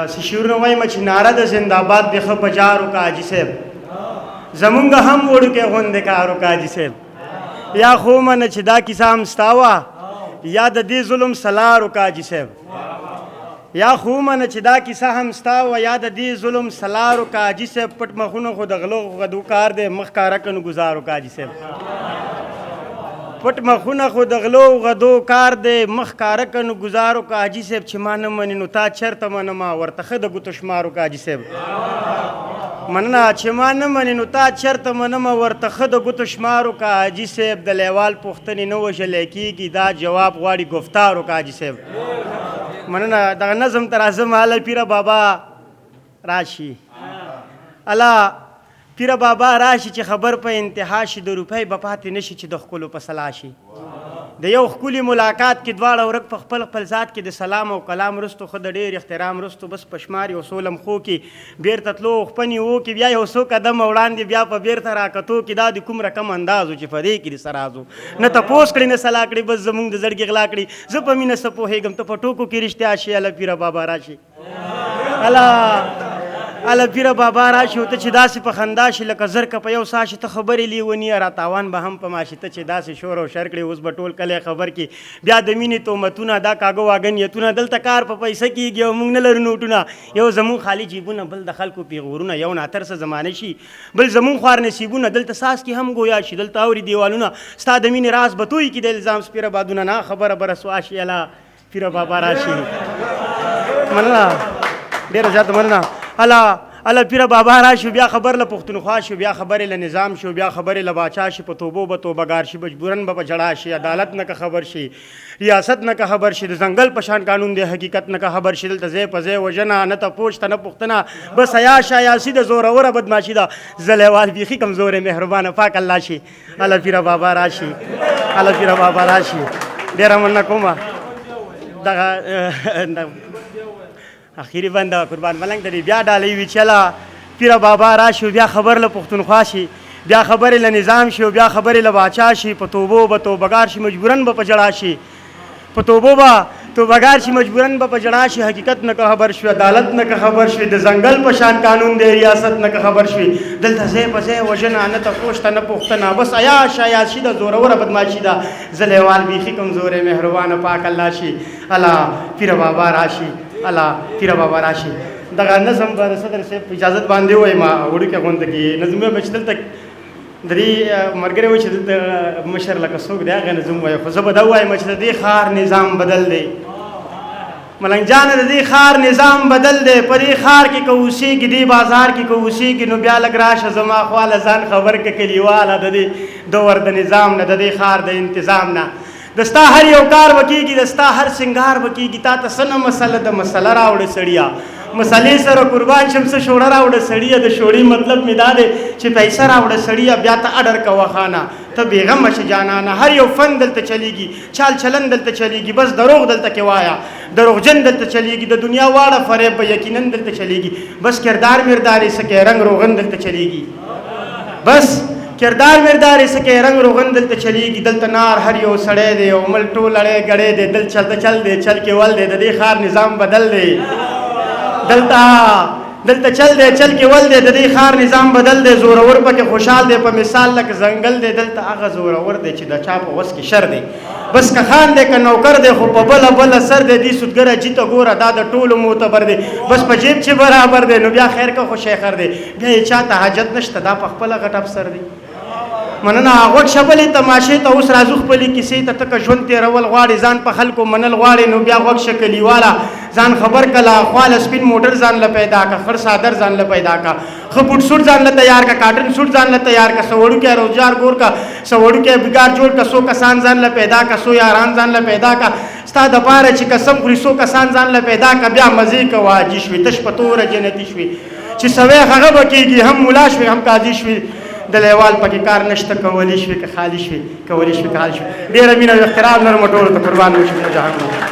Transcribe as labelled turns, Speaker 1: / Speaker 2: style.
Speaker 1: شعرونه وایم چې ناره د زنده‌باد د ښه په جارو کا حاجي صاحب زمونږ هم وړوکی غوندې کارو کا حاجي صاحب یا خو منه چې دا کیسه هم ستا وه یا د دې ظلم سلارو کا حاجي صاحب یا خو منه چې دا کیسه هم ستا وه یا د دې ظلم سلارو کا حاجي صاحب پټ مخونه خو د غلو غدو کار دی مخ کاره که نو ګزارو کا حاجي صاحب پټ مخونه خو د غلو غدو کار دی مخ کاره که نو ګزارو کا حاجي صاحب چې ما نه منې نو تا چېرته منمه ورته ښه د ګوتو شمارو کا حاجي صاحب مننه چې ما نه منې نو تا چېرته منمه ورته ښه د ګوتو شمارو کا حاجي صاحب د لیوال پوښتنې نه وژلی کېږي دا جواب غواړي گفتارو کا حاجي صاحب مننه دغه نظم ته راځم هله پیره بابا راشي الله پیره بابا راشي چې خبر په انتها شي د روپۍ به پاتې نه شي چې د ښکلو په سلا شي د یو ښکلي ملاقات کې دواړه ورک په خپل خپل ذات کې د سلام او کلام رستو ښه د ډېر احترام رستو بس په شمار یو څو لمحو کې بېرته تلو خپنې و کې بیا یو څو قدمه وړاندې بیا په بېرته راکتو کې دا د کوم رقم انداز و چې په دې کې د سرازو نه تپوس کړي نه سلا کړي بس زمونږ د زړګي غلا کړي زه په مینه څه پوهېږم ته په ټوکو کې رښتیا شي الله پیره بابا راشي الله پیره بابا راشي او ته چې داسې په خندا شي لکه زرکه په یو سا شي ته خبرې لیوني را تاوان به هم په ما شي ته چې داسې شور او شر کړې اوس به ټول کلی خبر کړي بیا د مینې تهمتونه دا کاږه واږه نیتونه دلته کار په پیسه کېږي او موږ نه لرو نوټونه یو زمونږ خالي جیبونه بل د خلکو پیغورونه یو ناترسه زمانه شي بل زمونږ خوار نصیبونه دلته ساس کې هم گویا شي دلته اوري دیوالونه ستا د مینې راز به توی کې د الزام سپیره بادونه نه خبره به رسوا شي الله پیره بابا راشي مننه ډېره زیاته مننه الله پیره بابا راشي بیا خبر له پښتونخوا شي بیا خبرې له نظام شي بیا خبرې له باچا شي په توبو به توبهګار شي مجبورن به په جړا شي عدالت نه که خبر شي ریاست نه که خبر شي د ځنګل په شان قانون دی حقیقت نه که خبر شي دلته ځای په ځای وژنه نه تپوس ته نه پوښتنه بس عیاش عیاسي د زوروره بدماشي ده زلیوال بیخي کمزور مهربانه پاک الله شي الله پیره بابا راشي الله پیره بابا راشي ډېره مننه کومه دغه اخیری بنده قربان ملنګ د بیا ډالۍ وي چې الله پیره بابا راشي بیا خبر له پښتونخوا شي بیا خبرې له نظام شي بیا خبرې له باچا شي په توبو به توبهګار شي مجبورن به په جړا شي په توبو به توبهګار شي مجبورن به په جړا شي حقیقت نه که خبر شوي عدالت نه که خبر شوي د ځنګل په شان قانون دی ریاست نه که خبر شوي دلته ځای په ځای وژنه نه تپوس ته نه پوښتنه بس عیاش عیاسي ده زوروره بدماشي ده زلیوال بیخي کمزوری مهربانه پاک الله شي الله پیره بابا راشي الله پیره بابا راشي دغه نظم به د صدر صاحب په اجازت باندې ووایم وړوکی غونډه کې نظمونه به چې دلته درې ملګري وایي چې دلته مشر لکه څوک دی هغه نظم وایي خو زه به دا ووایم چې د دې ښار نظام بدل دی ملنګ جانه د دې ښار نظام بدل دی په دې ښار کې که اوسېږي دې بازار کې که اوسېږي نو بیا لږ راشه زما خواله ځان خبر که کلیواله د دې دور د نظام نه د دې ښار د انتظام نه د ستا هر یو کار وکېږي د ستا هر سنګار وکېږي تا ته څه نه مسله د مسله راوړه سړیه مسلې سره قربان شم څه شوړه راوړه سړیه د شوړې مطلب مې دا دی چې پیسه راوړه سړیه بیا ته اډر کوه خانه ته بېغمه شه جانانه هر یو فن دلته چلیږي چال چلن دلته چلیږي بس دروغ دلته کې وایه دروغجن دلته چلیږي د دنیا واړه فریب به یقینا دلته چلیږي بس کردار مردارې سکې رنګ روغن دلته چلیږي بس کردار مردارې سکې رنګ روغن دلته چلیږي دلته نار هر یو سړی دی او مل ټول اړی ګړی دی دل چلته چل دی چل کې ول دی د دې ښار نظام بدل دی دلته چل دی چل کې ول دی د دې ښار نظام بدل دی زورور پکې خوشحال دی په مثال لکه ځنګل دی دلته هغه زورور دی چې د چا په وس کې شر دی بس که خان دی که نوکر دی خو په بله سر دی دې سودګره جیته ګوره دا د ټولو معتبر دی بس په جیب چې برابر دی نو بیا خیر که خو شیخر دی بیا یې چا ته حاجت نشته دا په خپله غټ افسر دی مننه غوږ شپلې تماشې ته اوس راځو خپلې کیسې ته ته که ژوند تېرول غواړې ځان په خلکو منل غواړې نو بیا غوږ شه کلیواله ځان خبر کله خواله سپین موټر ځان له پیدا که خړ صادر ځان له پیدا که ښه بوټ سوټ ځان له تیار که کاټن سوټ ځان له تیار که څه وړوکی روزګار ګور که څه وړوکی بګار جوړ که څو کسان ځان له پیدا که څو یاران ځان له پیدا که ستا دپاره چې قسم خوري څو کسان ځان له پیدا که بیا مزې که واجي شوي تش په توره جنتي شوي چې سوی هغه به کېږي هم ملا شوي هم قاضي شوي د لیوال پکې کار نشته کولی شوي که خالي شوي کولی شوي که خالي شوي ډېره مینه او احترام لرم ټولو ته قربان وشم جهان